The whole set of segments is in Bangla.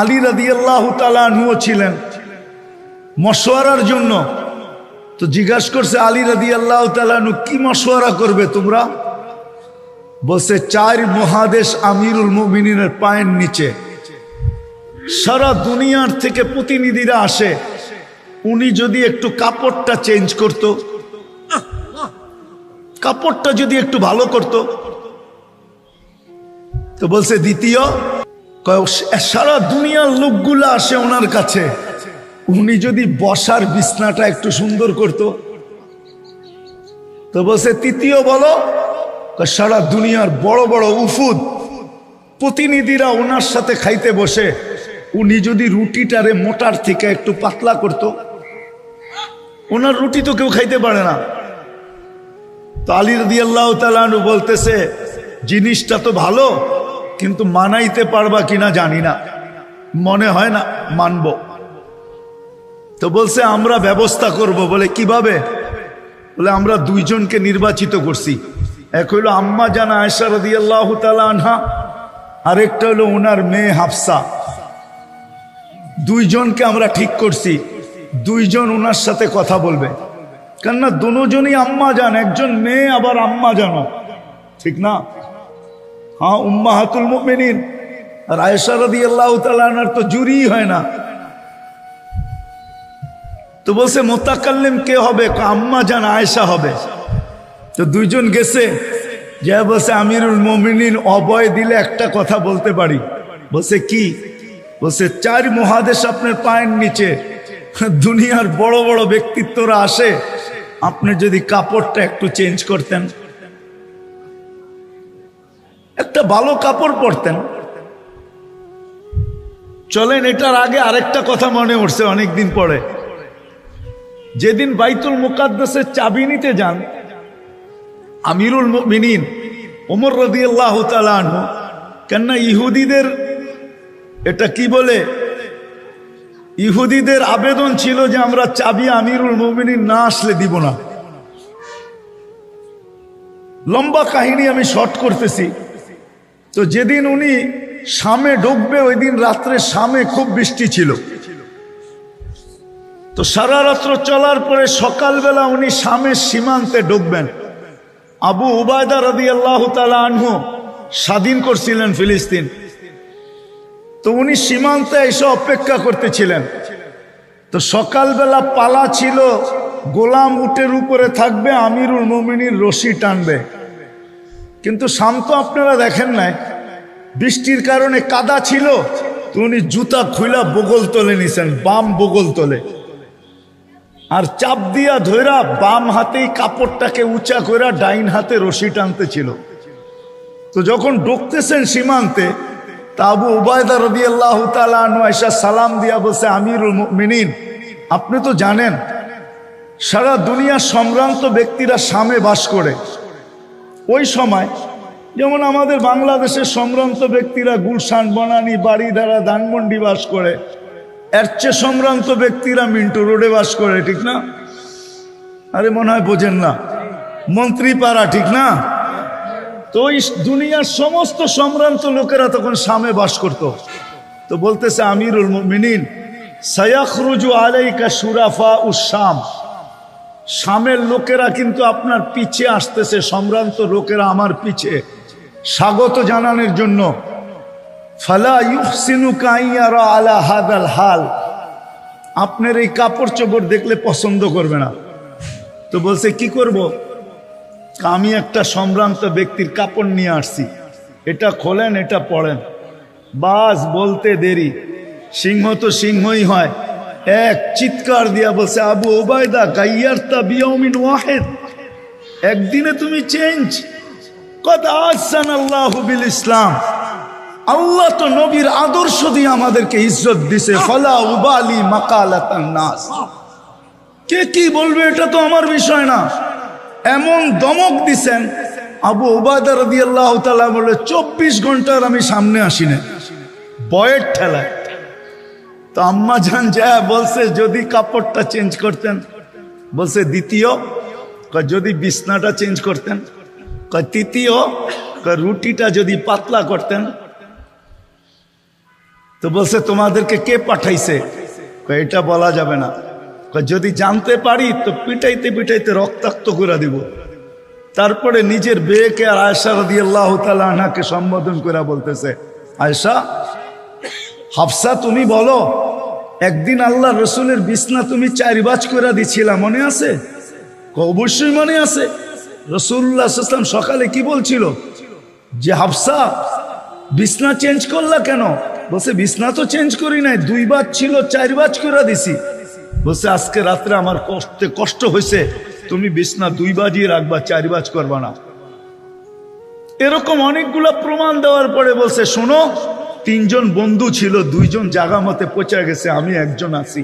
আলী রাদিয়াল্লাহু তাআলা আনহু ছিলেন মশওয়ারার জন্য। তো জিজ্ঞাসা করছে আলী রাদিয়াল্লাহু তাআলা আনহু, কি মশওয়ারা করবে তোমরা? বলছে, 4 মহাদেশ আমিরুল মুমিনিনের পায়ের নিচে, সারা দুনিয়ার থেকে প্রতিনিধিরা আসে, উনি যদি একটু কাপড়টা চেঞ্জ করত, কাপড়টা যদি একটু ভালো করত। তো বলছে দ্বিতীয়, সারা দুনিয়ার লোকগুলা আসে ওনার কাছে, উনি যদি বসার বিছনাটা একটু সুন্দর করত। তো বলছে তৃতীয় বলো, সারা দুনিয়ার বড় বড় উফুদ প্রতিনিধিরা ওনার সাথে খাইতে বসে, উনি যদি রুটিটারে মোটার থেকে একটু পাতলা করত। ওনার রুটি তো কেউ খাইতে পারে না। তো আলী রাদিয়াল্লাহু তাআলা আনহু বলতেছে, জিনিসটা তো ভালো, কিন্তু মানাইতে পারবা কিনা জানি না, মনে হয় না মানব। তো বলছে আমরা ব্যবস্থা করব। বলে কিভাবে? বলে আমরা 2 জনকে নির্বাচিত করছি, এক হইল আম্মা জান আয়েশা রাদিয়াল্লাহু তাআলা আনহা, আরেকটা হলো ওনার মেয়ে হাফসা। 2 জনকে আমরা ঠিক করছি, 2 জন ওনার সাথে কথা বলবে। কেননা দুজনই আম্মা জান, একজন মেয়ে আবার আম্মা জানো, ঠিক না? হ্যাঁ, উম্মাহাতুল মুমিনিন। আর আয়েশা রাদিয়াল্লাহু তাআলা আনহার তো জুরি হয় না। তো বলছে মুতাকাল্লিম কে হবে? আম্মা জান আয়েশা হবে। তো 2 জন গেছে, যা বলছে আমিরুল মুমিনিন অভয় দিলে একটা কথা বলতে পারি। বলছে কি? বলছে 4 মহাদেশ আপনার পায়ের নিচে, দুনিয়ার বড় বড় ব্যক্তিত্বরা আসে, আপনি যদি কাপড়টা একটু চেঞ্জ করতেন, একটা ভালো কাপড় পরতেন। চলেন, এটার আগে আরেকটা কথা মনে উঠছে অনেকদিন পরে। যেদিন বাইতুল মুকাদ্দাসের চাবি নিতে যান আমিরুল মুমিনিন ওমর রাদিয়াল্লাহু তাআলা আনহু, কেননা ইহুদিদের এটা কি বলে, ইহুদিদের আবেদন ছিল যে আমরা চাবি আমিরুল মুমিনিন না আসলে দিব না। লম্বা কাহিনী আমি শর্ট করতেছি। তো যেদিন উনি শামে ঢুকবে, ওই দিন রাত্রে শামে খুব বৃষ্টি ছিল। তো সারা রাত্র চলার পরে সকালবেলা উনি শামের সীমান্তে ঢুকবেন। আবু উবায়দা রাদিয়াল্লাহু তাআলা আনহু স্বাধীন করছিলেন ফিলিস্তিন। তো উনি সীমান্তে এসে অপেক্ষা করতেছিলেন। তো সকালবেলা পালা ছিল, গোলাম উটের উপরে থাকবে, আমিরুল মুমিনিন রশি টানবে। কিন্তু শাম তো আপনারা দেখেন নাই, বৃষ্টির কারণে কাদা ছিল। তো উনি জুতা খুইলা বগল তলে নিছেন, বাম বগল তলে, আর চাপ দিয়া ধইরা বাম হাতেই কাপড়টাকে উঁচা কইরা ডাইন হাতে রশি টানতে ছিল। তো যখন ঢুকতেছেন সীমান্তে, তা আবু উবায়দা রাদিয়াল্লাহু তাআলা আনহু আয়েশা সালাম দিয়া বলছে, আমিরুল মুমিনিন, আপনি তো জানেন সারা দুনিয়ার সম্ভ্রান্ত ব্যক্তিরা শামে বাস করে। ওই সময় যেমন আমাদের বাংলাদেশের সম্ভ্রান্ত ব্যক্তিরা গুলশান, বনানী, বাড়িধারা, ধানমন্ডি বাস করে, এর চেয়ে সম্ভ্রান্ত ব্যক্তিরা মিন্টু রোডে বাস করে, ঠিক না? আরে মনে হয় বোঝেন না, মন্ত্রীপাড়া, ঠিক না? তো ওই দুনিয়ার সমস্ত সম্ভ্রান্ত লোকেরা তখন শামে বাস করত। তো বলতেছে আমিরুল মুমিনিন, সায়াখরুজু আলাইকা শুরাফা উশ-শাম, শামের লোকেরা কিন্তু আপনার পিছে আসতেছে, সম্ভ্রান্ত লোকেরা আমার পিছে স্বাগত জানানোর জন্য। ফালা ইউহসিনুকা আইয়ারা আলা হাদাল হাল, আপনার এই কাপড় চোপড় দেখলে পছন্দ করবে না। তো বলছে কি করব? আমি একটা সম্ভ্রান্ত ব্যক্তির কাপড় নিয়ে আসছি, এটা খোলেন, এটা পড়েন। বাস বলতে দেরি, সিংহ তো সিংহই হয়। এক চিৎকার দিয়া বলছে, আবু উবায়দা গাইয়ারতা বিয়াউমিন ওয়াহিদ, একদিনে তুমি চেঞ্জ। কদ আহসানাল্লাহু বিল ইসলাম, আল্লাহ তো নবীর আদর্শ দিয়ে আমাদেরকে ইজ্জত দিছে। ফালা উবালি মাকালাতান নাস, কে কি বলবে এটা তো আমার বিষয় না। এমন দমক দিছেন, আবু উবায়দা রাদিয়াল্লাহু তাআলা বলে 24 ঘন্টার আমি সামনে আসি না, বয়ের ঠেলায়। তো আম্মা জান যা বলছে, যদি কাপড়টা চেঞ্জ করতেন। বলছে দ্বিতীয়, যদি বিছনাটা চেঞ্জ করতেন। তৃতীয়, রুটিটা যদি পাতলা করতেন। তো বলছে তোমাদেরকে কে পাঠাইছে? এটা বলা যাবে না। যদি জানতে পারি তো পিটাইতে পিটাইতে রক্তাক্ত করে দিব। তারপরে নিজের বেয়েকে আর আয়েশা রাদিয়াল্লাহু তাআলা আনহাকে সম্বোধন করে বলতেছে, আয়েশা, হাফসা তুমি বলো, একদিন আল্লাহ রসুলের বিছনা তুমি 4 ভাঁজ করে দিছিলা, মনে আছে? অবশ্যই মনে আছে। রাসূলুল্লাহ সাল্লাল্লাহু আলাইহি ওয়াসাল্লাম সকালে কি বলছিল যে হাফসা বিছনা চেঞ্জ করলা কেন? বলছে বিছনা তো চেঞ্জ করি নাই, 2 ভাঁজ ছিল 4 ভাঁজ করে দিছি। বলছে আজকে রাত্রে আমার কষ্ট হয়েছে, তুমি বিছনা 2 ভাঁজই রাখবা, 4 ভাঁজ করবা না। এরকম অনেকগুলা প্রমাণ দেওয়ার পরে বলছে শোনো, 3 জন বন্ধু ছিল, 2 জন জায়গা মতে পৌঁছে গেছে, আমি একজন আছি,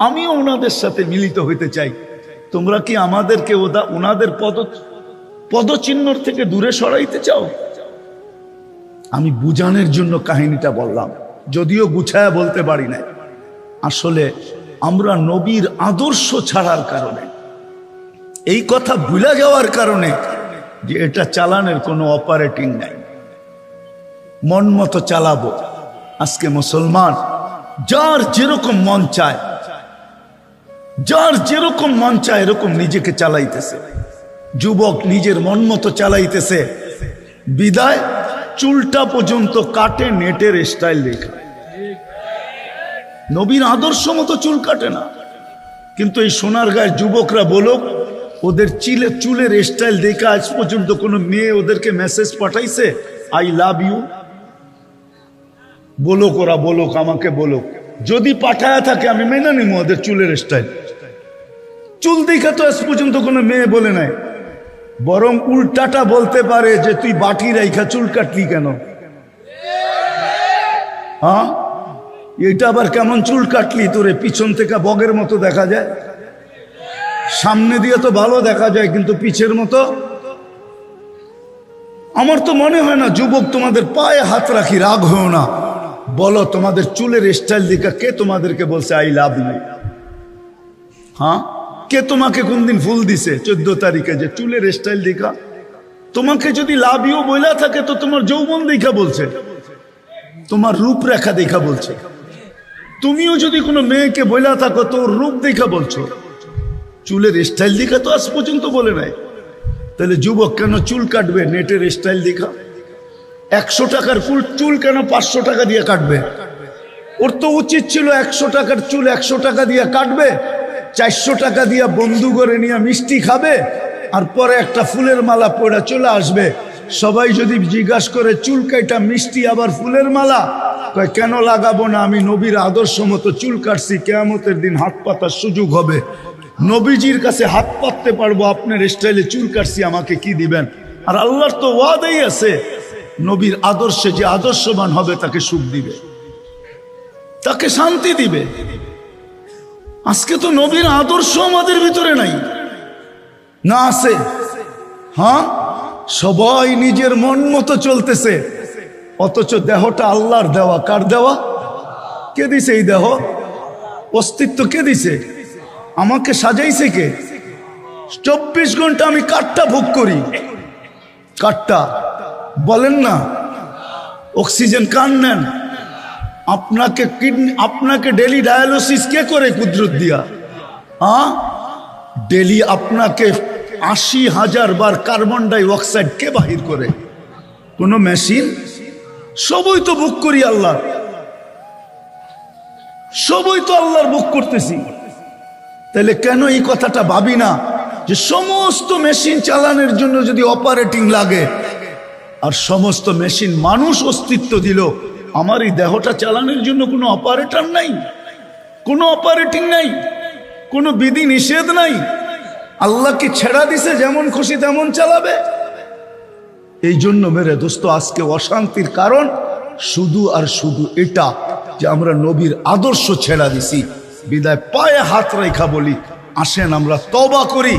আমিও ওনাদের সাথে মিলিত হইতে চাই। তোমরা কি আমাদেরকে ওনাদের পদচিহ্নর থেকে দূরে সরাইতে চাও? আমি বুঝানোর জন্য কাহিনীটা বললাম, যদিও গুছায়া বলতে পারি না। আসলে আমরা নবীর আদর্শ ছাড়ার কারণে, এই কথা ভুলে যাওয়ার কারণে যে এটা চালানোর কোনো অপারেটিং নাই, মন মতো চালাবো। আজকে মুসলমান যার যেরকম মন চায়, যার যেরকম মন চায় এরকম নিজেকে চালাইতেছে। যুবক নিজের মন মতো চালাইতেছে, বিদায় চুলটা পর্যন্ত কাটে নেটের স্টাইল দেখা। নবীর আদর্শ মতো চুল কাটে না। কিন্তু এই সোনারগাঁয়ের যুবকরা বলো, ওদের চুলের স্টাইল দেখে আজ পর্যন্ত কোনো মেয়ে ওদেরকে মেসেজ পাঠাইছে আই লাভ ইউ? বলুক, ওরা বলুক, আমাকে বলুক। যদি পাঠায় থাকে আমি মেনে নিব ওদের চুলের স্টাইল। চুল দেখে তো আজ পর্যন্ত কোনো মেয়ে বলে নাই, বরং উল্টাটা বলতে পারে যে তুই বাটি রাইখা চুল কাটলি কেন? হ্যাঁ, এটা আবার কেমন চুল কাটলি? তোরে পিছন থেকে বগের মতো দেখা যায়, সামনে দিয়ে তো ভালো দেখা যায় কিন্তু পিছের মতো। আমার তো মনে হয় না যুবক, তোমাদের পায়ে হাত রাখি, রাগ হও না, বলো তোমাদের চুলের স্টাইল দেখা কে তোমাদেরকে বলছে আই লাভ ইউ? হ্যাঁ, কে তোমাকে কোনদিন ফুল দিছে 14 তারিখে যে চুলের স্টাইল দেখা? তোমাকে যদি লাভ ইউ বইলা থাকে তো তোমার যৌবন দেখা বলছে, তোমার রূপরেখা দেখা বলছে। তুমিও যদি কোনো মেয়েকে বইলা থাকো তো রূপ দেখা বলছো, চুলের স্টাইল দেখা তো আজ পর্যন্ত বলে নাই। তাহলে যুবক কেন চুল কাটবে নেটের স্টাইল দেখা? 100 টাকার চুল কেন 500 টাকা দিয়ে কাটবে? ওর তো উচিত ছিল 100 টাকার চুল 100 টাকা দিয়ে কাটবে, 400 টাকা দিয়ে বন্ধু করে নিয়ে মিষ্টি খাবে, আর পরে একটা ফুলের মালা পরে চলে আসবে। সবাই যদি জিজ্ঞাসা করে চুল কাটা মিষ্টি আবার ফুলের মালা, কয় কেন লাগাবো না, আমি নবীর আদর্শ মতো চুল কাটছি, কিয়ামতের দিন হাত পাতার সুযোগ হবে, নবীজির কাছে হাত পাততে পারবো, আপনার স্টাইলে চুল কাটছি, আমাকে কি দিবেন? আর আল্লাহর তো ওয়াদাই আছে, নবীর আদর্শে যে আদর্শবান হবে তাকে সুখ দিবে, তাকে শান্তি দিবে। আজকে তো নবীর আদর্শ আমাদের ভিতরে নাই, না আছে? হ্যাঁ, সবাই নিজের মন মতো চলতেছে, অথচ দেহটা আল্লাহর দেওয়া। কার দেওয়া? কে দিছে এই দেহ? অস্তিত্ব কে দিছে? আমাকে সাজাইছে কে? 24 ঘন্টা আমি কাঠটা ভোগ করি, কাঠটা বলেন না, অক্সিজেন কান নেন, আপনাকে কিডনি, আপনাকে ডেলি ডায়ালিসিস কে করে কুদরত দিয়া? হ্যাঁ, ডেলি আপনাকে 80,000 বার কার্বন ডাই অক্সাইড কে বাহির করে? কোনো মেশিন? সবই তো বুক করি আল্লাহ, সবই তো আল্লাহর বুক করতেছি। তাহলে কেন এই কথাটা ভাবি না যে সমস্ত মেশিন চালানোর জন্য যদি অপারেটিং লাগে, আর সমস্ত মেশিন মানুষ অস্তিত্ব দিল, আমার এই দেহটা চালানোর জন্য কোনো অপারেটর নাই, কোনো অপারেটিং নাই, কোনো বিধি নিষেধ নাই, আল্লাহকে ছেড়া দিছে যেমন খুশি তেমন চালাবে। এই জন্য মেরে দোস্ত, আজকে অশান্তির কারণ শুধু আর শুধু এটা যে আমরা নবীর আদর্শ ছেড়া দিছি। বিদায় পায়ে হাত রেখা বলি, আসেন আমরা তওবা করি,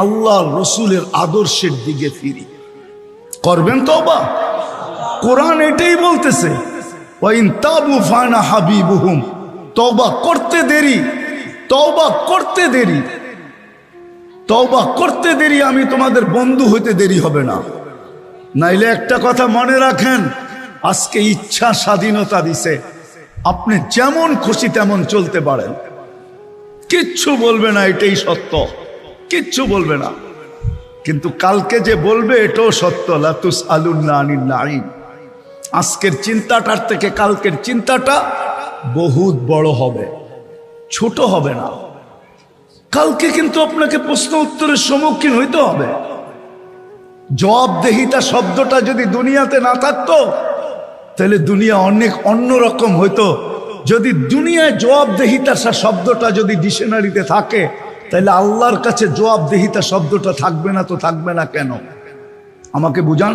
আল্লাহ রসুলের আদর্শের দিকে ফিরি। করবেন তওবা? কোরআন এটাই বলতেছে, ওয়াইন তাবু ফানা হাবিবুহুম, তওবা করতে দেরি, তওবা করতে দেরি, তওবা করতে দেরি, আমি তোমাদের বন্ধু হইতে দেরি হবে না। নাইলে একটা কথা মনে রাখেন, আজকে ইচ্ছা স্বাধীনতা দিছে, আপনি যেমন খুশি তেমন চলতে পারেন, কিচ্ছু বলবে না, এটাই সত্য, কিচ্ছু বলবে না। কিন্তু কালকে যে বলবে এটাও সত্য, লা তুসআলুন্না আনিন নাঈম। আজকের চিন্তাটার থেকে কালকের চিন্তাটা বহুত বড় হবে, ছোট হবে না। কালকে কিন্তু আপনাকে প্রশ্ন উত্তরের সম্মুখীন হইতে হবে। জবাবদেহিতা শব্দটা যদি দুনিয়াতে না থাকতো তাহলে দুনিয়া অনেক অন্যরকম হইতো। যদি দুনিয়ায় জবাবদেহিতা শব্দটা যদি ডিকশনারিতে থাকে তাহলে আল্লাহর কাছে জবাবদেহিতা শব্দটা থাকবে না। তো থাকবে না কেন? আমাকে বুঝান,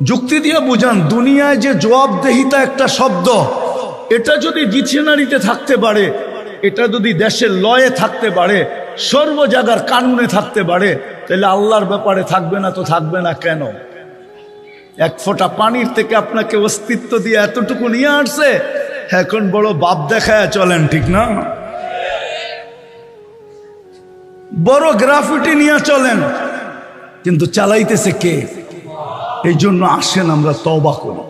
যুক্তি দিয়ে বুঝান। দুনিয়ায় যে জবাবদেহিতা একটা শব্দ, এটা যদি ডিকশনারিতে থাকতে পারে, এটা যদি দেশের লয়ে থাকতে পারে, সর্ব জায়গার কানুনে থাকতে পারে, তাহলে আল্লাহর ব্যাপারে থাকবে না। তো থাকবে না কেন? এক ফোঁটা পানির থেকে আপনাকে অস্তিত্ব দিয়ে এতটুকু নিয়ে আসছে, এখন বড় বাপ দেখায় চলেন, ঠিক না? বড় গ্রাফিটি নিয়ে চলেন, কিন্তু চালাইতেছে কে? এই জন্য আসেন আমরা তওবা করি।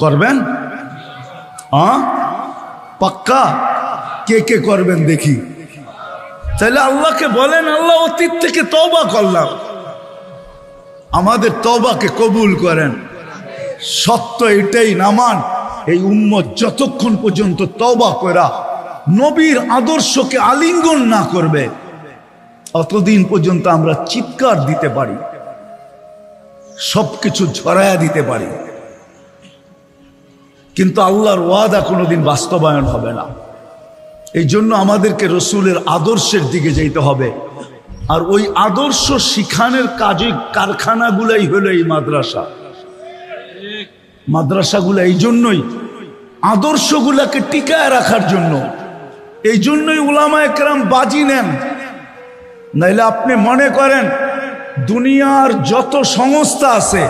করবেন? পাক্কা? কে কে করবেন দেখি? তাহলে আল্লাহকে বলেন, আল্লাহ অতীত থেকে তওবা করলাম, আমাদের তওবাকে কবুল করেন। সত্য এটাই, নামান এই উম্মত যতক্ষণ পর্যন্ত তওবা করা নবীর আদর্শকে আলিঙ্গন না করবে, অতদিন পর্যন্ত আমরা চিৎকার দিতে পারি, সবকিছু ঝরায়া দিতে পারি, কিন্তু আল্লাহর ওয়াদা কোনোদিন বাস্তবায়ন হবে না। এই জন্য আমাদেরকে রসুলের আদর্শের দিকে যেতে হবে। আর ওই আদর্শ শিখানোর কাজে কারখানাগুলাই হলো এই মাদ্রাসা। মাদ্রাসাগুলো এই জন্যই, আদর্শগুলাকে টিকায় রাখার জন্য। এই জন্যই উলামায়ে কেরাম বাজি নেন। নাইলে আপনি মনে করেন দুনিয়ার যত সংস্থা আছে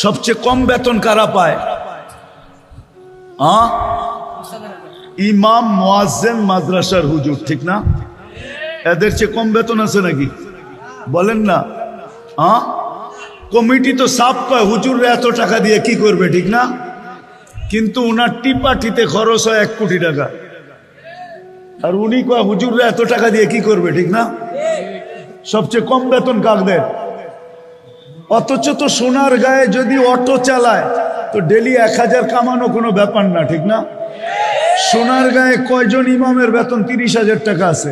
সবচেয়ে কম বেতন কারা পায়? ইমাম, মুয়াজ্জিন, মাদ্রাসার হুজুর, ঠিক না? এদের চেয়ে কম বেতন আছে নাকি? বলেন না। কমিটি তো সাফ পায় হুজুররা এত টাকা দিয়ে কি করবে, ঠিক না? কিন্তু উনার টিপাটিতে খরচ হয় 1 কোটি টাকা, আর উনি কয় হুজুররা এত টাকা দিয়ে কি করবে, ঠিক না? সবচেয়ে কম বেতন কাকদের। অথচ তো সোনার গায়ে যদি অটো চালায় তো ডেলি 1000 কামানো কোনো ব্যাপার না, ঠিক না? সোনার গায়ে কয়জন ইমামের বেতন 30,000 টাকা আছে?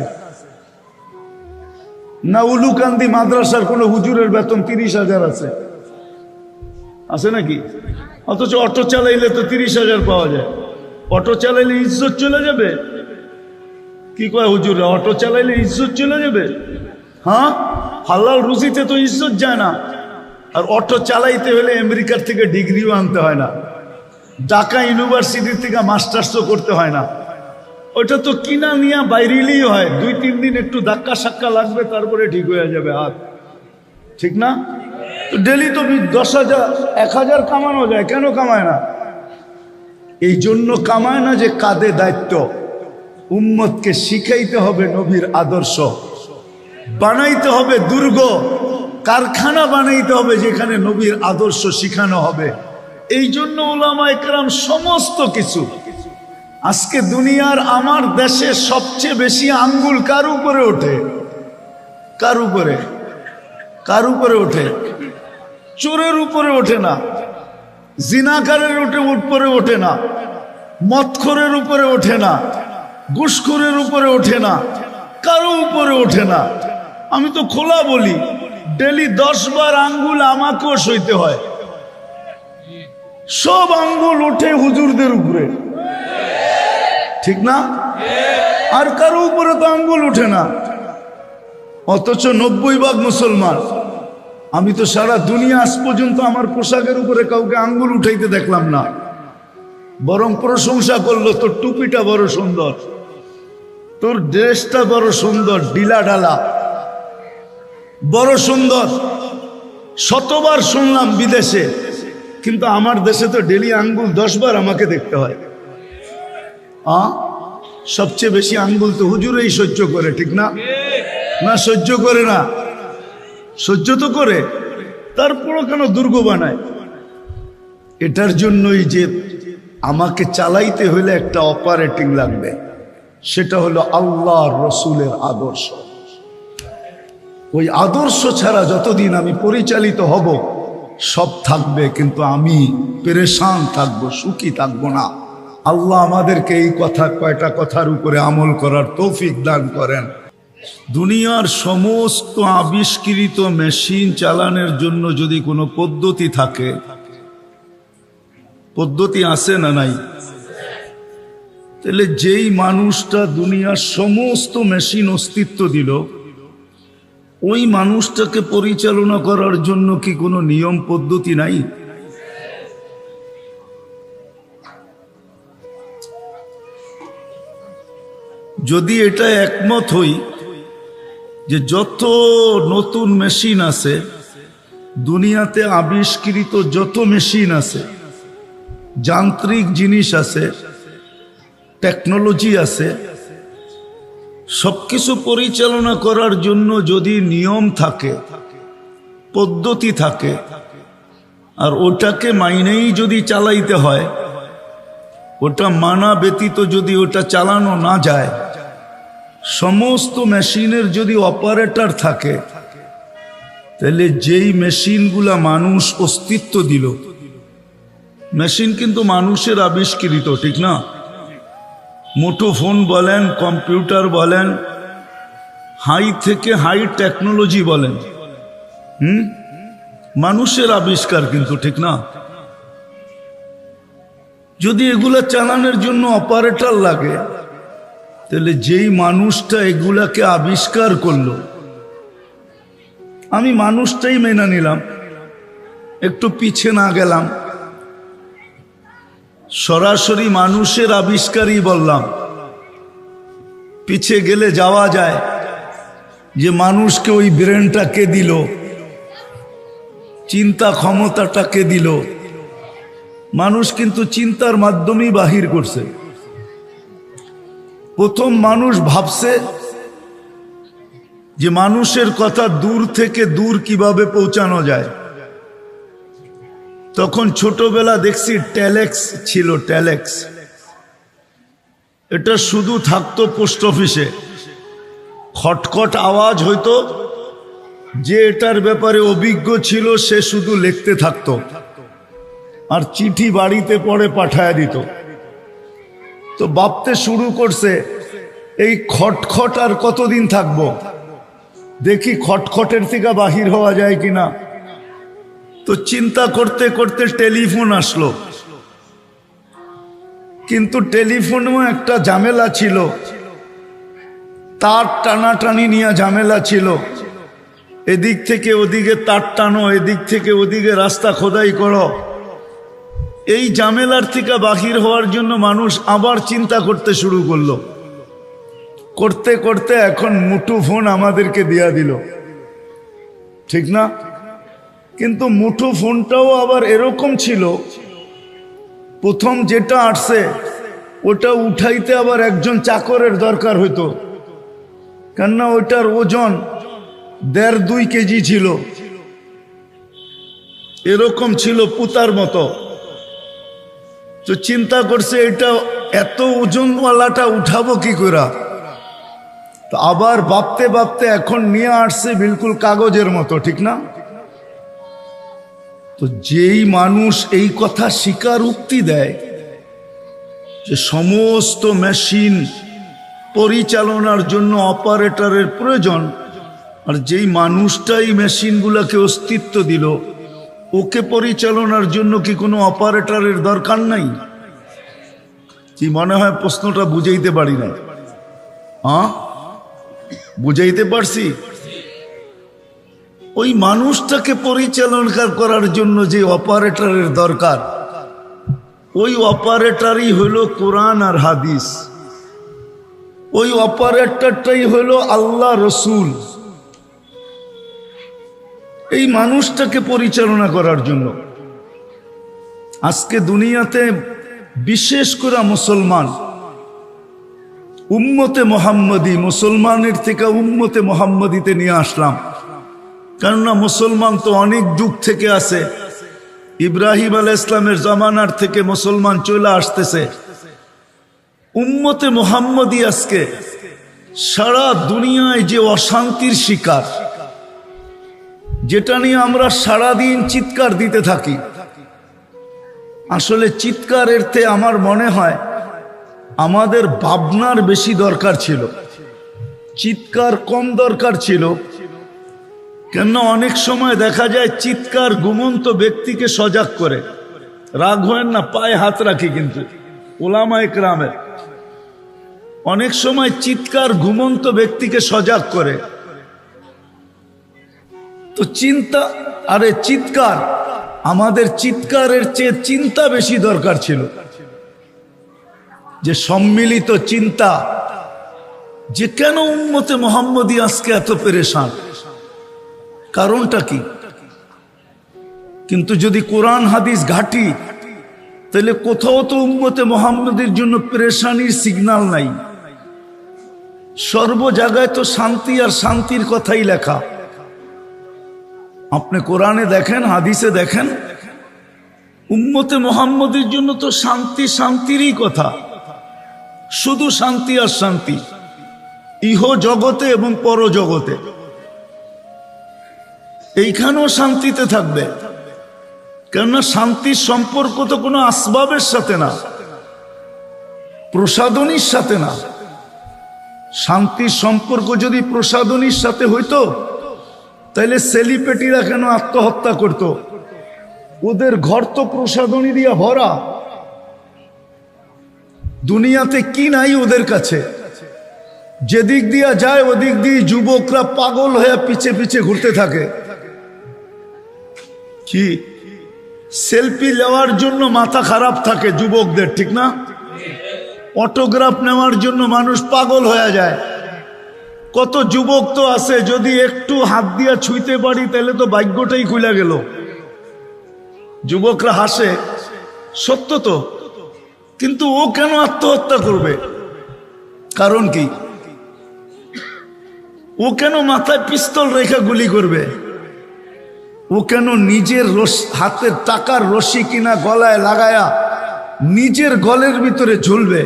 না উলুকান্দি মাদ্রাসার কোন হুজুরের বেতন 30,000 আছে? আছে নাকি? অথচ অটো চালাইলে তো 30,000 পাওয়া যায়। অটো চালাইলে ইজ্জত চলে যাবে? কি কয় হুজুররা, অটো চালাইলে ইজ্জত চলে যাবে? হালাল রুজিতে তো ইজ্জত যায় না। আর অটো চালাইতে হলে আমেরিকার থেকে ডিগ্রিও আনতে হয় না, ঢাকা ইউনিভার্সিটি থেকে মাস্টার্সও করতে হয় না। ওটা তো কিনা নিয়ে বাইরেলেই হয়, 2-3 দিন একটু ধাক্কা সাক্কা লাগবে, তারপরে ঠিক হয়ে যাবে হাত, ঠিক না? তো ডেলি তো 10,000 1,000 কামানো যায়, কেন কামায় না? এই জন্য কামায় না যে কাঁধে দায়িত্ব। উম্মতকে শিখাইতে হবে নবীর আদর্শ, বানাইতে হবে দুর্গ, কারখানা বানাইতে হবে যেখানে নবীর আদর্শ শিখানো হবে। এই জন্য উলামায়ে কেরাম সমস্ত কিছু। আজকে দুনিয়ার আমার দেশে সবচেয়ে বেশি আঙ্গুল কার উপরে ওঠে? কার উপরে? কার উপরে ওঠে? চোরের উপরে ওঠে না, জিনাকারের উপরে ওঠে না, মদখোরের উপরে ওঠে না, ঘুষখোরের উপরে ওঠে না, কারো উপরে ওঠে না। আমি তো খোলা বলি, ডেলি 10 বার আঙ্গুল আমাকেও সইতে হয়। সব আঙ্গুল ওঠে হুজুরদের উপরে, ঠিক না? আর কারো উপরে তো আঙ্গুল ওঠে না। অথচ 90% মুসলমান। আমি তো সারা দুনিয়া আজ পর্যন্ত আমার পোশাকের উপরে কাউকে আঙ্গুল উঠাইতে দেখলাম না, বরং প্রশংসা করলো, তোর টুপিটা বড় সুন্দর, তোর ড্রেসটা বড় সুন্দর, ডিলা ডালা বড় সুন্দর। শতবার শুনলাম বিদেশে, কিন্তু আমার দেশে তো ডেলি আঙ্গুল 10 বার আমাকে দেখতে হয়। সবচেয়ে বেশি আঙ্গুল তো হুজুরেই সহ্য করে, ঠিক না? না সহ্য করে না? সহ্য তো করে, তারপরও কেন দুর্গ বানায়? এটার জন্যই যে আমাকে চালাইতে হলে একটা অপারেটিং লাগবে, সেটা হলো আল্লাহর রসুলের আদর্শ। ওই আদর্শ ছাড়া যতদিন আমি পরিচালিত হব সব থাকবে, কিন্তু আমি পেরেশান থাকবো, সুখী থাকবো না। আল্লাহ আমাদেরকে এই কয়টা কথার উপরে আমল করার তৌফিক দান করেন। দুনিয়ার সমস্ত আবিষ্কৃত মেশিন চালানোর জন্য যদি কোনো পদ্ধতি থাকে, পদ্ধতি আছে না নাই? তাহলে যেই মানুষটা দুনিয়ার সমস্ত মেশিন অস্তিত্ব দিল, ওই মানুষটাকে পরিচালনা করার জন্য কি কোনো নিয়ম পদ্ধতি নাই? যদি এটা একমত হই যে যত নতুন মেশিন আছে দুনিয়াতে, আবিষ্কৃত যত মেশিন আছে, যান্ত্রিক জিনিস আছে, টেকনোলজি আছে, সবকিছু পরিচালনা করার জন্য যদি নিয়ম থাকে, পদ্ধতি থাকে, আর ওটাকে মাইনেই যদি চালাইতে হয়, ওটা মানা ব্যতীত যদি ওটা চালানো না যায়, সমস্ত মেশিনের যদি অপারেটর থাকে, তাহলে যেই মেশিনগুলা মানুষ অস্তিত্ব দিল, মেশিন কিন্তু মানুষের আবিষ্কৃত, ঠিক না? মুঠোফোন বলেন, কম্পিউটার বলেন, হাই থেকে হাই টেকনোলজি বলেন, মানুষের আবিষ্কার কিন্তু, ঠিক না? যদি এগুলা চালানোর জন্য অপারেটর লাগে, তাহলে যেই মানুষটা এগুলাকে আবিষ্কার করলো, আমি মানুষটাই মেনে নিলাম, একটু পিছে না গেলাম, সরাসরি মানুষের আবিষ্কারই বললাম। পিছে গেলে যাওয়া যায় যে মানুষকে ওই ব্রেনটা কে দিল, চিন্তা ক্ষমতাটা কে দিল? মানুষ কিন্তু চিন্তার মাধ্যমেই বাহির করছে। প্রথম মানুষ ভাবছে যে মানুষের কথা দূর থেকে দূর কিভাবে পৌঁছানো যায়। তখন ছোটবেলা দেখছি টেলেক্স ছিল, টেলেক্স। এটা শুধু থাকতো পোস্ট অফিসে, খটখট আওয়াজ হইতো, যে এটার ব্যাপারে অভিজ্ঞ ছিল সে শুধু লিখতে থাকতো, আর চিঠি বাড়িতে পড়ে পাঠায় দিত। তো ভাবতে শুরু করছে এই খটখট আর কতদিন থাকবো, দেখি খটখটের থেকে বাহির হওয়া যায় কিনা। তো চিন্তা করতে করতে টেলিফোন আসলো, কিন্তু টেলিফোনেও একটা ঝামেলা ছিল, তার টানাটানি নিয়ে ঝামেলা ছিল। এদিক থেকে ওদিকে তার টানো, এদিক থেকে ওদিকে রাস্তা খোদাই করো। এই ঝামেলার থেকে বাহির হওয়ার জন্য মানুষ আবার চিন্তা করতে শুরু করলো। করতে করতে এখন মুঠোফোন আমাদেরকে দিয়া দিল, ঠিক না? কিন্তু মুঠোফোনটাও আবার এরকম ছিল, প্রথম যেটা আসছে ওটা উঠাইতে আবার একজন চাকরের দরকার হইতো, কেননা ওইটার ওজন 1.5-2 কেজি ছিল, এরকম ছিল পুতার মতো। তো চিন্তা করছে এটা এত ওজনওয়ালাটা উঠাবো কি করে। তো আবার ভাবতে ভাবতে এখন নিয়ে আসছে বিলকুল কাগজের মতো, ঠিক না? তো যেই মানুষ এই কথা স্বীকারোক্তি দেয় যে সমস্ত মেশিন পরিচালনার জন্য অপারেটরের প্রয়োজন, আর যেই মানুষটাই মেশিনগুলোকে অস্তিত্ব দিল, ওকে পরিচালনার জন্য কি কোনো অপারেটরের দরকার নাই? কি মনে হয় প্রশ্নটা বুঝাইতে পারি না? বুঝাইতে পারছি? ওই মানুষটাকে পরিচালনা করার জন্য যে অপারেটরের দরকার, ওই অপারেটরই হইল কোরআন আর হাদিস। ওই অপারেটরটাই হইল আল্লাহ রসুল। এই মানুষটাকে পরিচালনা করার জন্য আজকে দুনিয়াতে বিশেষ করে মুসলমান, উম্মতে মোহাম্মদী, মুসলমানের থেকে উম্মতে মোহাম্মদীতে নিয়ে আসলাম। কেননা মুসলমান তো অনেক যুগ থেকে আছে, ইব্রাহিম আলাইহিস সালামের জামানার থেকে মুসলমান চলে আসতেছে। উম্মতে মুহাম্মদী আজকে সারা দুনিয়ায় যে অশান্তির শিকার, যেটা নিয়ে আমরা সারাদিন চিৎকার দিতে থাকি, আসলে চিৎকারের থেকে আমার মনে হয় আমাদের ভাবনার বেশি দরকার ছিল, চিৎকার কম দরকার ছিল। কেন অনেক সময় দেখা যায় চিৎকার ঘুমন্ত ব্যক্তিকে সজাগ করে। রাগ হয় না, পায়ে হাত রাখি, কিন্তু ওলামা ইকরামের অনেক সময় চিৎকার ঘুমন্ত ব্যক্তিকে সজাগ করে। তো চিন্তা, আরে চিৎকার, আমাদের চিৎকারের চেয়ে চিন্তা বেশি দরকার ছিল। যে সম্মিলিত চিন্তা, যে কেন উম্মতে মুহাম্মদী আজকে এত পেরেশান, কারণটা কি? কিন্তু যদি কোরআন হাদিস ঘাটি, তাহলে কোথাও তো উম্মতে মুহাম্মদীর জন্য পেরেশানির সিগন্যাল নাই। সর্ব জায়গায় তো শান্তি আর শান্তির কথাই লেখা। আপনি কোরআনে দেখেন, হাদিসে দেখেন, উম্মতে মুহাম্মদীর জন্য তো শান্তি, শান্তিরই কথা, শুধু শান্তি আর শান্তি, ইহ জগতে এবং পর জগতে। এইখানেও শান্তিতে থাকবে, কেননা শান্তির সম্পর্ক তো কোনো আসবাবের সাথে না, প্রসাদনীর সাথে না। শান্তির সম্পর্ক যদি প্রসাদনীর সাথে হইতো, তাহলে সেলিব্রিটিরা কেন আত্মহত্যা করত? ওদের ঘর তো প্রসাদনী দিয়া ভরা, দুনিয়াতে কি নাই ওদের কাছে। যেদিক দিয়া যায় ওদিক দিয়ে যুবকরা পাগল হয়ে পিছে পিছে ঘুরতে থাকে। কি সেলফি নেওয়ার জন্য মাথা খারাপ থাকে যুবকদের, ঠিক না? অটোগ্রাফ নেওয়ার জন্য মানুষ পাগল হয়ে যায়। কত যুবক তো আছে, যদি একটু হাত দিয়া ছুঁইতে পারি তাহলে তো ভাগ্যটাই খুলে গেল। যুবকরা হাসে, সত্য তো। কিন্তু ও কেন আত্মহত্যা করবে? কারণ কি? ও কেন মাথায় পিস্তল রেখে গুলি করবে? ও কেন নিজের হাতের টাকার রশি কিনা গলায় লাগায়া নিজের গলের ভিতরে ঝুলবে?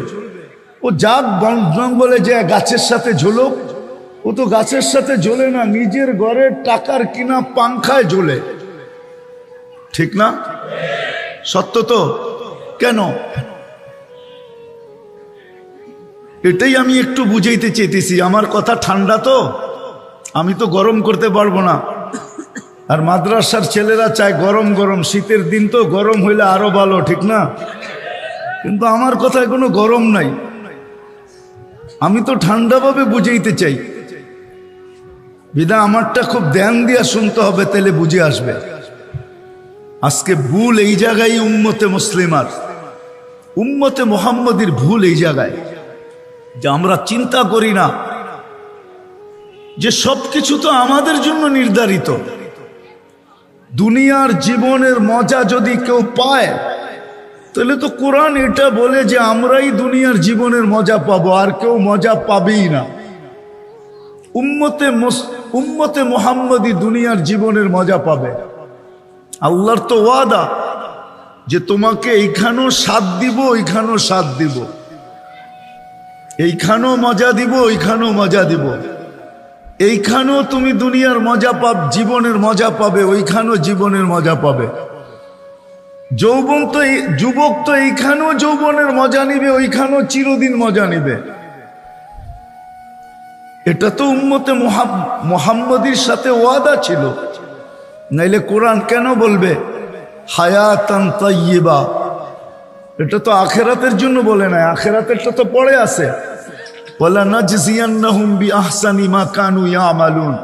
ও যাক বন জঙ্গলে যে গাছের সাথে ঝুলুক, ও তো গাছের সাথে ঝোলে না, নিজের ঘরের টাকার কিনা পাংখায় ঝোলে, ঠিক না? সত্য তো। কেন? এটাই আমি একটু বুঝাইতে চেয়েছি। আমার কথা ঠান্ডা তো, আমি তো গরম করতে পারবো না। আর মাদ্রাসার ছেলেরা চায় গরম গরম, শীতের দিন তো গরম হইলে আরো ভালো, ঠিক না? কিন্তু আমার কথায় কোনো গরম নাই, আমি তো ঠান্ডাভাবে বুঝাইতে চাই। বিদা আমারটা খুব ধ্যান দিয়া শুনতে হবে, তাহলে বুঝে আসবে। আজকে ভুল এই জায়গায় উম্মতে মুসলিমার, উম্মতে মুহাম্মদীর ভুল এই জায়গায় যে আমরা চিন্তা করি না যে সবকিছু তো আমাদের জন্য নির্ধারিত। দুনিয়ার জীবনের মজা যদি কেউ পায়, তাহলে তো কোরআন এটা বলে যে আমরাই দুনিয়ার জীবনের মজা পাবো, আর কেউ মজা পাবেই না। উম্মতে মুহাম্মদী দুনিয়ার জীবনের মজা পাবে। আল্লাহর তো ওয়াদা যে তোমাকে এইখানেও স্বাদ দিব, ওইখানেও স্বাদ দিব, এইখানেও মজা দিব, ওইখানেও মজা দিব। এইখানেও তুমি দুনিয়ার মজা পাবে, জীবনের মজা পাবে, ওইখানেও জীবনের মজা পাবে। যৌবন তো, যুবক তো এইখানেও যৌবনের মজা নিবে, ওইখানেও চিরদিন মজা নিবে। এটা তো উম্মতে মুহাম্মদীর সাথে ওয়াদা ছিল, নাইলে কোরআন কেন বলবে হায়াতান তাইয়্যিবা? এটা তো আখিরাতের জন্য বলে না, আখিরাতেরটা তো পড়ে আছে, ওয়ালা নাজজিয়ান্নাহুম বিআহসানি মা কানু ইয়ামালুন।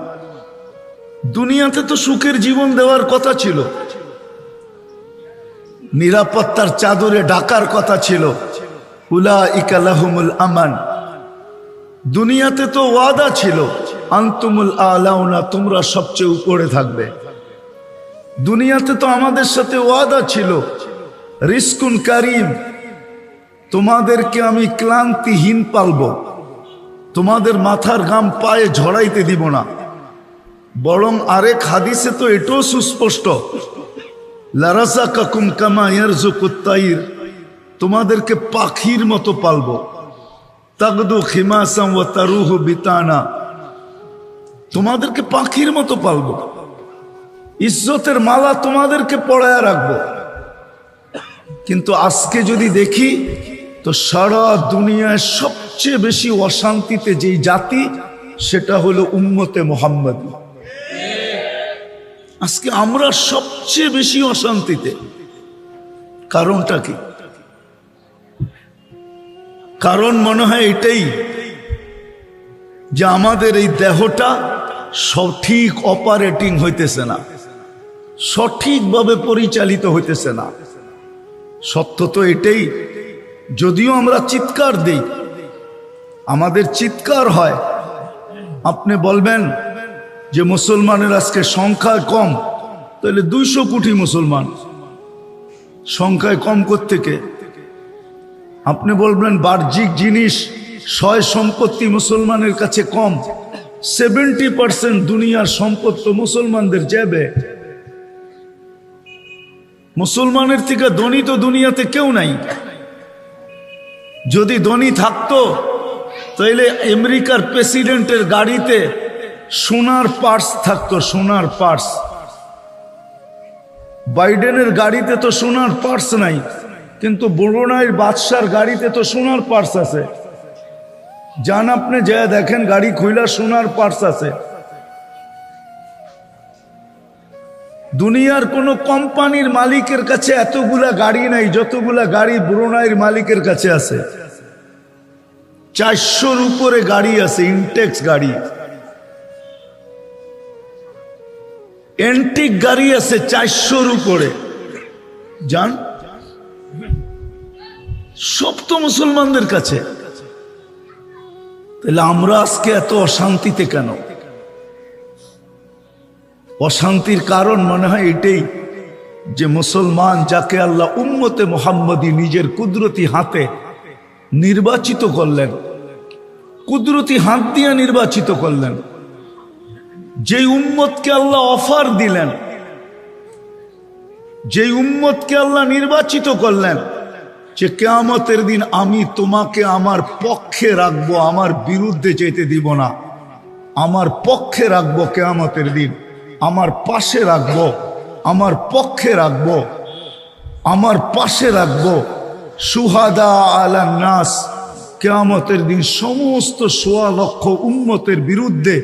দুনিয়াতে তো সুখের জীবন দেওয়ার কথা ছিল, নিরাপত্তার চাদরে ঢাকার কথা ছিল, উলাইকা লাহুমুল আমান। দুনিয়াতে তো ওয়াদা ছিল আনতুমুল আলাউনা, তোমরা সবচেয়ে উপরে থাকবে। দুনিয়াতে তো আমাদের সাথে ওয়াদা ছিল রিজকুন কারীম, তোমাদেরকে আমি ক্লান্তিহীন পালব, তোমাদের মাথার ঘাম পায়ে ঝরাইতে দিব না। বরং আরেক হাদিসে তো এটাও সুস্পষ্ট লারাযাকাকুম কামা ইয়ারযুকুত তাইর, তোমাদেরকে পাখির মতো পালবো। তাগদু খিমাসাম ওয়া তারুহু বিতানা, তোমাদেরকে পাখির মতো পালবো। ইজ্জতের মালা তোমাদেরকে পরায়া রাখবো। কিন্তু আজকে যদি দেখি তো সারা দুনিয়ায় সবচেয়ে বেশি অশান্তিতে যেই জাতি, সেটা হলো উম্মতে মুহাম্মাদী। আজকে আমরা সবচেয়ে বেশি অশান্তিতে। কারণটা কি? কারণ মনে হয় এটাই যে আমাদের এই দেহটা সঠিক অপারেটিং হইতেছে না, সঠিকভাবে পরিচালিত হইতেছে না। সত্য তো এটাই। যদিও আমরা চিৎকার দিই, আমাদের চিৎকার হয়। আপনি বলবেন যে মুসলমানের আজকে সংখ্যায় কম, তাহলে 200 কোটি মুসলমান, সংখ্যায় কম কোত্থেকে? আপনি বলবেন বাহ্যিক জিনিস, সয় সম্পত্তি মুসলমানের কাছে কম, 70% দুনিয়ার সম্পদ তো মুসলমানদের যাবে। মুসলমানের থেকে ধনী তো দুনিয়াতে কেউ নাই। যদি ধনী থাকতো তাহলে আমেরিকার প্রেসিডেন্টের গাড়িতে সোনার পার্স থাকতো, সোনার পার্স। বাইডেনের গাড়িতে তো সোনার পার্স নাই, কিন্তু ব্রুনাইয়ের বাদশার গাড়িতে তো সোনার পার্স আছে। যান আপনি যা দেখেন, গাড়ি খুইলা সোনার পার্স আছে। দুনিয়ার কোন কোম্পানির মালিকের কাছে এতগুলা গাড়ি নাই যতগুলা গাড়ি ব্রুনাইয়ের মালিকের কাছে আছে। 400-র উপরে গাড়ি আছে, ইনটেক্স গাড়ি। এন্টিক গাড়ি আছে 400-র উপরে। জান, সব তো মুসলমানদের কাছে। তাহলে আমরা আজকে এত অশান্তিতে কেন? অশান্তির কারণ মনে হয় এটাই যে মুসলমান, যাকে আল্লাহ উম্মতে মুহাম্মদী নিজের কুদরতি হাতে নির্বাচিত করলেন, কুদরতি হাত দিয়ে নির্বাচিত করলেন, যেই উম্মতকে আল্লাহ অফার দিলেন, যেই উম্মতকে আল্লাহ নির্বাচিত করলেন যে কিয়ামতের দিন আমি তোমাকে আমার পক্ষে রাখবো, আমার বিরুদ্ধে যেতে দিব না, আমার পক্ষে রাখবো, কিয়ামতের দিন আমার পাশে রাখবো, আমার পক্ষে রাখবো, আমার পাশে রাখবো। সুহাদা আলান নাস, কিয়ামতের দিন সমস্ত 1.25 লক্ষ উম্মতের বিরুদ্ধে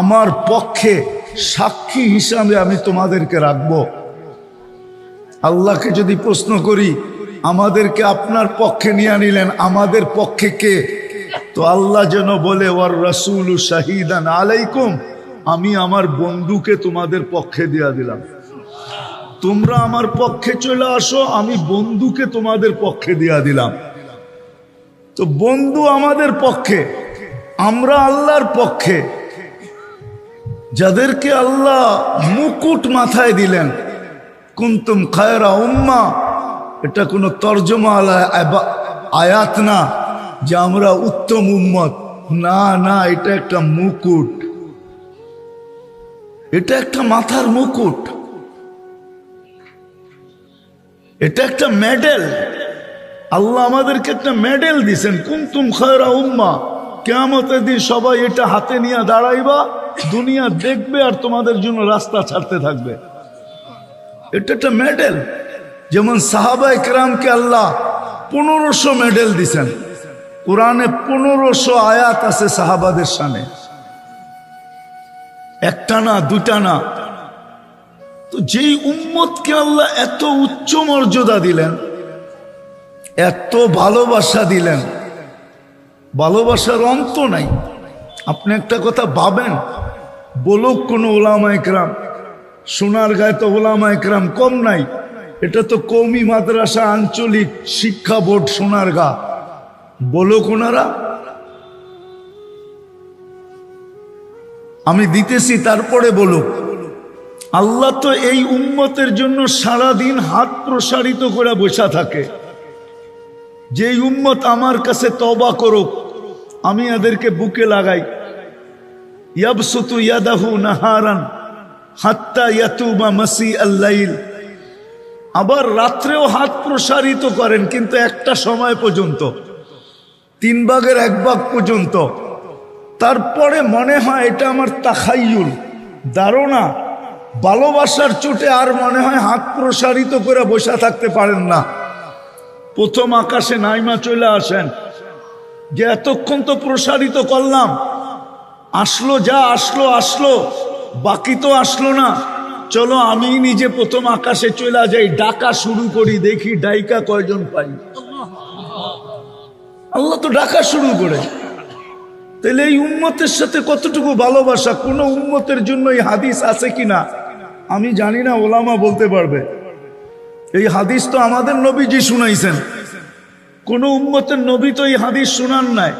আমার পক্ষে সাক্ষী হিসাবে আমি তোমাদেরকে রাখবো। আল্লাহকে যদি প্রশ্ন করি, আমাদেরকে আপনার পক্ষে নিয়ে নিলেন, আমাদের পক্ষে কে? তো আল্লাহ যেন বলে, ওয়ার রাসূলু শাহিদান আলাইকুম, আমি আমার বন্ধুকে তোমাদের পক্ষে দিয়া দিলাম। তোমরা আমার পক্ষে চলে আসো, আমি বন্ধুকে তোমাদের পক্ষে দিয়া দিলাম। তো বন্ধু আমাদের পক্ষে, আমরা আল্লাহর পক্ষে। যাদেরকে আল্লাহ মুকুট মাথায় দিলেন, কুনতুম খায়রা উম্মাহ, এটা কোনো তর্জমা আয়াত না যে আমরা উত্তম উম্মত, না না, এটা একটা মুকুট, এটা একটা মাথার মুকুট, এটা একটা মেডেল। আল্লাহ আমাদেরকে একটা মেডেল দিছেন, কুনতুম খায়রা উম্মাহ। কিয়ামতের দিন সবাই এটা হাতে নিয়ে দাঁড়াইবা, দুনিয়া দেখবে আর তোমাদের জন্য রাস্তা ছাড়তে থাকবে। এটা একটা মেডেল। যেমন সাহাবায়ে কেরামকে আল্লাহ 1500 মেডেল দিছেন। কোরআনে 1500 আয়াত আছে সাহাবাদের শানে, একটা না, দুটা না। তো যেই উম্মতকে আল্লাহ এত উচ্চ মর্যাদা দিলেন, এত ভালোবাসা দিলেন, ভালোবাসার অন্ত নাই। আপনি একটা কথা ভাবেন, বলুক কোন ওলামায়ে কেরাম, সোনারগাঁয়ে তো ওলামায়ে কেরাম কম নাই। এটা তো কওমি মাদ্রাসা আঞ্চলিক শিক্ষা বোর্ড সোনারগাঁ, বলুক ওনারা। আমি দিতেছি, তারপরে বলুক। আল্লাহ তো এই উম্মতের জন্য সারাদিন হাত প্রসারিত করে বসা থাকে। যেই উম্মত আমার কাছে তওবা করুক, আমি এদেরকে বুকে লাগাই। ইয়াবসুতু ইয়াদাহু নাহারান হাত্তা ইয়াতুবা মাসি আল-লাইল আবার রাত্রেও হাত প্রসারিত করেন, কিন্তু একটা সময় পর্যন্ত, 3 ভাগের 1 ভাগ পর্যন্ত। তারপরে মনে হয় এটা আমার তাখাইয়ুল, ধারণা, ভালোবাসার চোটে আর মনে হয় হাত প্রসারিত করে বসে থাকতে পারেন না। প্রথম আকাশে নাইমা চলে আসেন, যে এতক্ষণ তো প্রসারিত করলাম, আসলো যা আসলো আসলো, বাকি তো আসলো না, চলো আমি নিজে প্রথম আকাশে চলে যাই, ডাকা শুরু করি, দেখি ডাইকা কয়জন পাই। আল্লাহ তো ডাকা শুরু করে। তাহলে এই উম্মতের সাথে কতটুকু ভালোবাসা। কোন উম্মতের জন্য এই হাদিস আছে কিনা আমি জানি না, ওলামা বলতে পারবে। এই হাদিস তো আমাদের নবীজি শুনাইছেন, কোন উম্মতের নবী তো এই হাদিস শুনান নাই।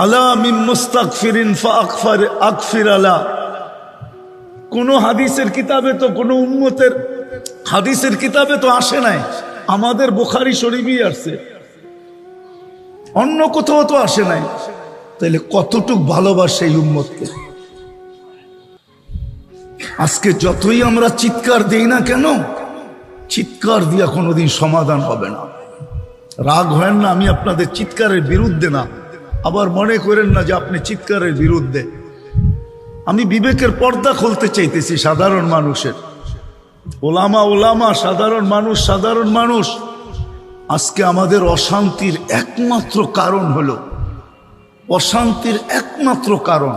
আলা মিন মুস্তাগফিরিন ফাগফির আগফির আলা। কোন হাদিসের কিতাবে তো, কোন উম্মতের হাদিসের কিতাবে তো আসে নাই। আমাদের বুখারী শরীফই আসছে, অন্য কোথাও তো আসে নাই। তাইলে কতটুক ভালোবাসে এই উম্মতকে। আজকে যতই আমরা চিৎকার দেই না কেন, চিৎকার দিয়া কোনোদিন সমাধান হবে না। রাগ হয় না, আমি আপনাদের চিৎকারের বিরুদ্ধে না, আবার মনে করেন না যে আপনি চিৎকারের বিরুদ্ধে। আমি বিবেকের পর্দা খুলতে চাইতেছি সাধারণ মানুষের। ওলামা ওলামা, সাধারণ মানুষ সাধারণ মানুষ। আজকে আমাদের অশান্তির একমাত্র কারণ হলো, অশান্তির একমাত্র কারণ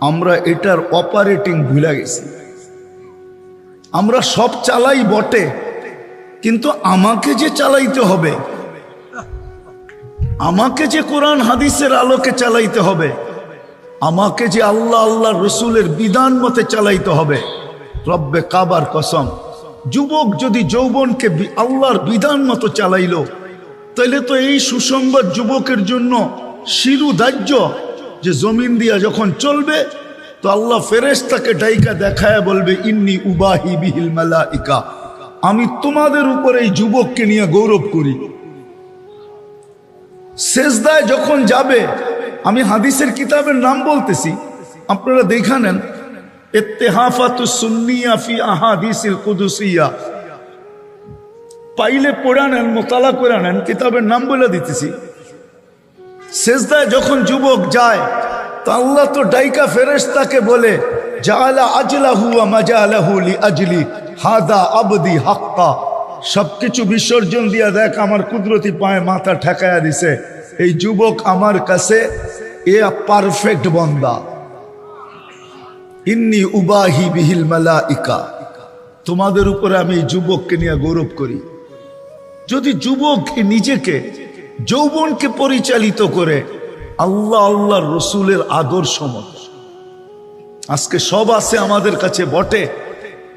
আমরা এটার অপারেটিং ভুলে গেছি। আমরা সব চালাই বটে, কিন্তু আমাকে যে চালাইতে হবে, আমাকে যে কোরআন হাদিসের আলোকে চালাইতে হবে, আমাকে যে আল্লাহ আল্লাহ রসুলের বিধান মতে চালাইতে হবে। রব্বে কাবার কসম, যুবক যদি যৌবনকে আল্লাহর বিধান মতো চালাইলো, তাইলে তো এই সুসংবাদ যুবকের জন্য শিরুধার্য যে জমিন দিয়া যখন চলবে তো আল্লাহ ফেরেশতাকে ডাইকা দেখায় বলবে, ইন্নী উবাহি বিহিল মালাইকা, আমি তোমাদের উপর এই যুবককে নিয়ে গৌরব করি। সেজদায় যখন যাবে, আমি হাদিসের কিতাবের নাম বলতেছি, আপনারা দেখা নেন। ইত্তেহাফাতুস সুন্নিয়া ফি আহাদিসিল কুদুসিয়া, পাইলে পড়া নেন, মোতালা করে নেন, কিতাবের নাম বলে দিতেছি। সেজদায় যখন যুবক যায় তো আল্লাহ তো ডাইকা ফেরেশতাকে বলে, জাআলা আজলাহু ওয়া মাজালাহু লিআজলি হাদা আবদি হাক্কা, সবকিছু বিসর্জন দিয়া দেখ, আমার কুদরতি পায়ে মাথা ঠেকায়া দিছে, এই যুবক আমার কাছে এ পারফেক্ট বান্দা। ইন্নী উবাহি বিহিল মালাইকা, তোমাদের উপরে আমি এই যুবককে নিয়ে গৌরব করি। যদি যুবক নিজেকে যৌবনকে পরিচালিত করে আল্লাহ আল্লাহর রসুলের আদর্শ মত, আজকে সব আছে আমাদের কাছে বটে,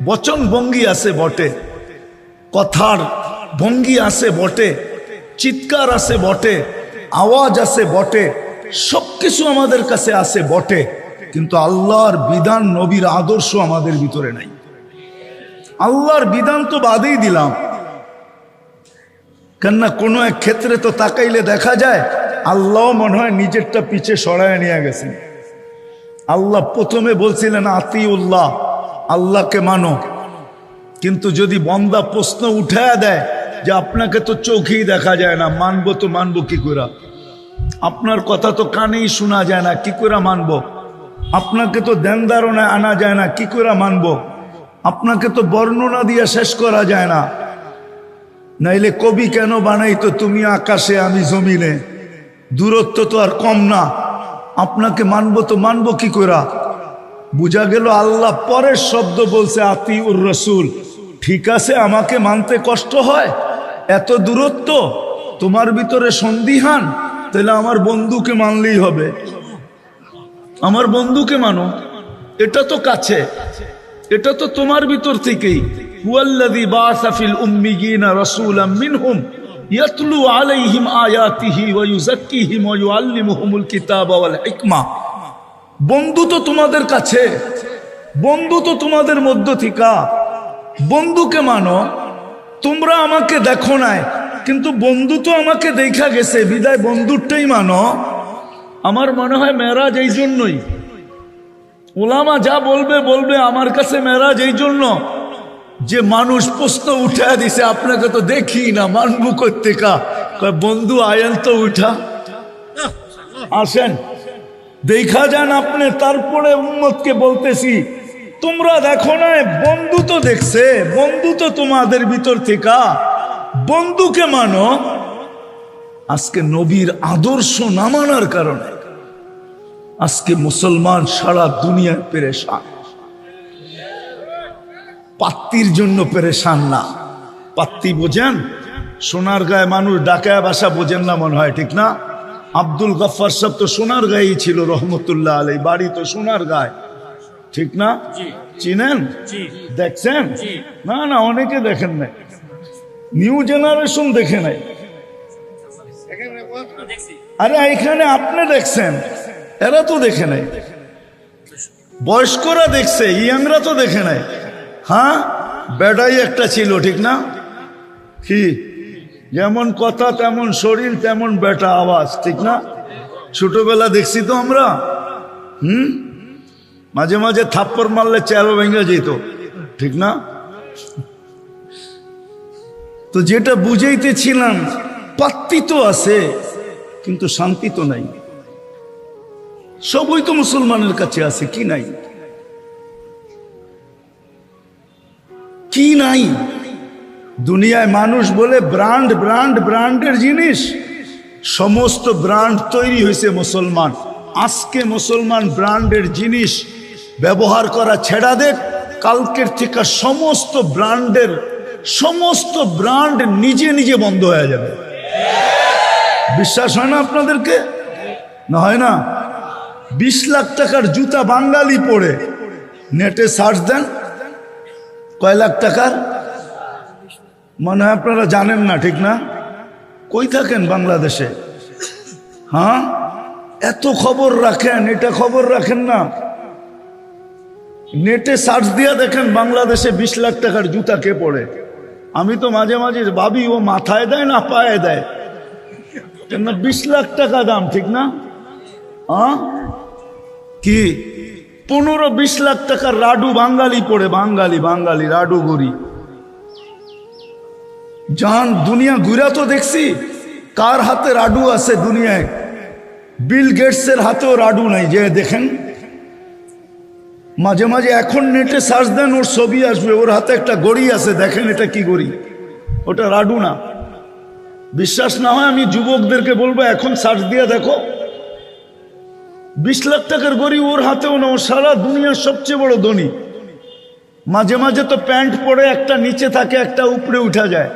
বচন ভঙ্গি আছে বটে, কথার ভঙ্গি আছে বটে, চিৎকার আছে বটে, আওয়াজ আছে বটে, সবকিছু আমাদের কাছে আছে বটে, কিন্তু আল্লাহর বিধান নবীর আদর্শ আমাদের ভিতরে নাই। আল্লাহর বিধান তো বাদেই দিলাম, কেননা কোনো এক ক্ষেত্রে তো তাকাইলে দেখা যায় আল্লাহ মনে হয় নিজেরটা পিছে সরায় নিয়ে গেছেন। আল্লাহ প্রথমে বলছিলেন আতিউল্লাহ, আল্লাহকে মানো, কিন্তু যদি বন্দা প্রশ্ন উঠায়া দেয় যে আপনাকে তো চোখেই দেখা যায় না, মানবো তো মানবো কি করে, আপনার কথা তো কানেই শোনা যায় না, কি করে মানবো, আপনাকে তো ধ্যান ধারণায় আনা যায় না, কি করে মানবো, আপনাকে তো বর্ণনা দিয়ে শেষ করা যায় না, নাইলে কবি কেন বানাইতো তুমি আকাশে আমি জমিনে, দূরত্ব তো আর কম না, আপনাকে মানবো তো মানবো কি করে। বুঝা গেল আল্লাহ পরের শব্দ বলছে আতিউর রসুল, ঠিক আছে আমাকে মানতে কষ্ট হয়, এত দূরত্ব তোমার ভিতরে সন্দিহান, তাহলে আমার বন্ধুকে মানলেই হবে, আমার বন্ধুকে মানো, এটা তো কাছে, এটা তো তোমার ভিতর থেকেই। হুয়াল্লাযী বাআসা ফিল উম্মিয়িনা রাসূলাম মিনহুম ইয়াতলু আলাইহিম আয়াতিহি ওয়া ইউযাক্কিহিম ওয়া ইউআল্লিমুহুমুল কিতাবা ওয়াল হিকমা। বন্ধু তো তোমাদের কাছে, বন্ধু তো তোমাদের মধ্য থেকে, বন্ধুকে মানো। তোমরা আমাকে দেখো নাই, কিন্তু বন্ধু তো আমাকে দেখা গেছে, বিদায় বন্ধুরটাই মানো। আমার মনে হয় মেরাজ এই জন্যই, ওলামা যা বলবে বলবে, আমার কাছে মেরাজ এই জন্য যে মানুষ প্রশ্ন উঠা দিছে, আপনাকে তো দেখি না, মানবু করতে কা বন্ধু আয়েন তো উঠা, আসেন দেখা যান আপনি। তারপরে উম্মতকে বলতেছি, তোমরা দেখো না, বন্ধু তো দেখছে, বন্ধু তো তোমাদের ভিতর থেকে, বন্ধুকে মানো। আজকে নবীর আদর্শ না মানার কারণে আজকে মুসলমান সারা দুনিয়ায় পেরেশান। পাত্তির জন্য পেরেশান না। পাত্তি বোঝেন? সোনার গায়ে মানুষ ডাকায় বাসা বোঝেন না মনে হয়, ঠিক না? আব্দুল গফফার সাহেব তো সোনার গায়েই ছিল রহমতুল্লাহ আলাই, বাড়ি তো সোনার গায়ে, ঠিক না? চিনেন? দেখছেন? না না, অনেকে দেখেন নাই, নিউ জেনারেশন দেখে নাই। আরে এখানে আপনি দেখছেন, এরা তো দেখে নাই, বয়স্করা দেখছে, ইয়াংরা তো দেখে নাই। হ্যাঁ, বেটাই একটা ছিল, ঠিক না? কি যেমন কথা তেমন শরীর তেমন বেটা আওয়াজ, ঠিক না? ছোটবেলা দেখছি তো আমরা। মাঝে মাঝে থাপ্পড় মারলে চেয়ারও ভেঙে যেত, ঠিক না? তো যেটা বুঝাইতেছিলাম, পাত্তি তো আছে কিন্তু শান্তি তো নাই। সবই তো মুসলমানের কাছে আছে, কি নাই? কি নাই? দুনিয়ায় মানুষ বলে ব্র্যান্ড ব্র্যান্ড ব্র্যান্ডের জিনিস, সমস্ত ব্র্যান্ড তৈরি হয়েছে মুসলমান। আজকে মুসলমান ব্র্যান্ডের জিনিস ব্যবহার করা ছেড়া দেখ, কালকের থেকে সমস্ত ব্র্যান্ড নিজে নিজে বন্ধ হয়ে যাবে। বিশ্বাস হয় না আপনাদেরকে? না হয় না? 20 লাখ টাকার জুতা বাঙালি পরে, নেটে সার্চ দেন, কয় লাখ টাকার? মনে হয় আপনারা জানেন না, ঠিক না? কই থাকেন বাংলাদেশে? হ্যাঁ, এত খবর রাখেন, এটা খবর রাখেন না। নেটে সার্চ দিয়ে দেখেন বাংলাদেশে 20 লাখ টাকার জুতা কে পড়ে। আমি তো মাঝে মাঝে ভাবি, ও মাথায় দেয় না পায়ে দেয়, কেন 20 লাখ টাকা দাম, ঠিক না? কি 15-20 লাখ টাকার রাডু বাঙালি পড়ে, বাঙালি রাডু গড়ি। জান দুনিয়া ঘুরা তো দেখছি, কার হাতে রাডু আছে দুনিয়ায়? বিল গেটসের হাতেও রাডু নাই, যে দেখেন। মাঝে মাঝে এখন নেটে সার্চ দেন, ওর ছবি আসবে, ওর হাতে একটা গড়ি আছে, দেখেন এটা কি গড়ি, ওটা রাডু না। বিশ্বাস না হয় আমি যুবকদেরকে বলবো, এখন সার্চ দিয়ে দেখো, 20 লাখ টাকার গড়ি ওর হাতেও না, ও সারা দুনিয়ার সবচেয়ে বড় ধনী। মাঝে মাঝে তো প্যান্ট পরে একটা নিচে থাকে, একটা উপরে উঠা যায়।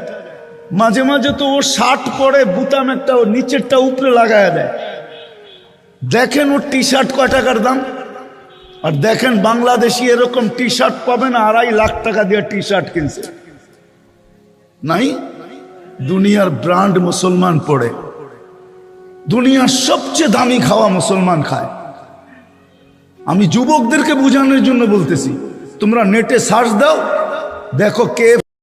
মাঝে মাঝে তো ওর শার্ট পরে, বুতাম একটা ওর নিচেরটা উপরে লাগায় দেয়। দেখেন ওর টি শার্ট কয় টাকার দাম। আর দেখেন বাংলাদেশি এরকম টি শার্ট পাবেন 2.5 লাখ টাকা দিয়ে টি শার্ট কিনছে, নাই? দুনিয়ার ব্র্যান্ড মুসলমান পড়ে, দুনিয়ার সবচেয়ে দামি খাওয়া মুসলমান খায়। আমি যুবকদেরকে বোঝানোর জন্য বলতেছি, তোমরা নেটে সার্চ দাও, দেখো কে